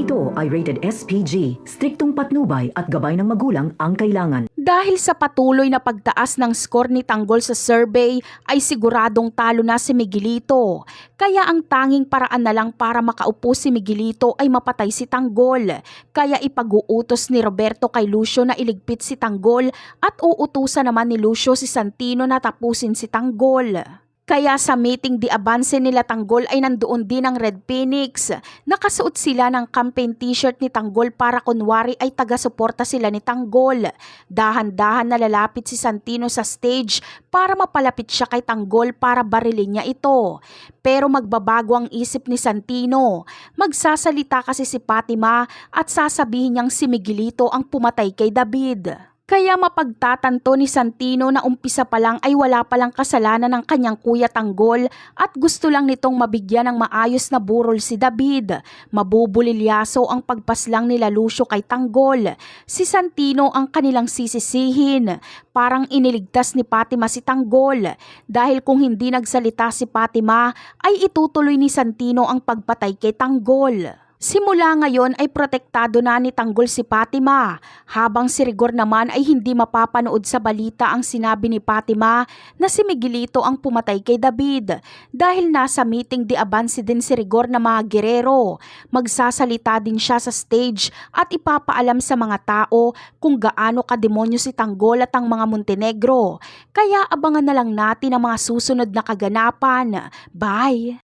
ito ay rated SPG, striktong patnubay at gabay ng magulang ang kailangan. Dahil sa patuloy na pagtaas ng score ni Tanggol sa survey ay siguradong talo na si Miguelito. Kaya ang tanging paraan na lang para makaupo si Miguelito ay mapatay si Tanggol. Kaya ipag-uutos ni Roberto kay Lucio na iligpit si Tanggol at uutusan naman ni Lucio si Santino na tapusin si Tanggol. Kaya sa meeting di avance nila Tanggol ay nandoon din ang Red Phoenix. Nakasuot sila ng campaign t-shirt ni Tanggol para kunwari ay taga-suporta sila ni Tanggol. Dahan-dahan na lalapit si Santino sa stage para mapalapit siya kay Tanggol para barilin niya ito. Pero magbabago ang isip ni Santino. Magsasalita kasi si Fatima at sasabihin niyang si Miguelito ang pumatay kay David. Kaya mapagtatanto ni Santino na umpisa pa lang ay wala palang kasalanan ng kanyang kuya Tanggol at gusto lang nitong mabigyan ng maayos na burol si David. Mabubulilyaso ang pagpaslang nila Lucio kay Tanggol. Si Santino ang kanilang sisisihin. Parang iniligtas ni Fatima si Tanggol dahil kung hindi nagsalita si Fatima ay itutuloy ni Santino ang pagpatay kay Tanggol. Simula ngayon ay protektado na ni Tanggol si Fatima, habang si Rigor naman ay hindi mapapanood sa balita ang sinabi ni Fatima na si Miguelito ang pumatay kay David dahil nasa meeting di avance din si Rigor na mga gerero. Magsasalita din siya sa stage at ipapaalam sa mga tao kung gaano kademonyo si Tanggol at ang mga Montenegro. Kaya abangan na lang natin ang mga susunod na kaganapan. Bye!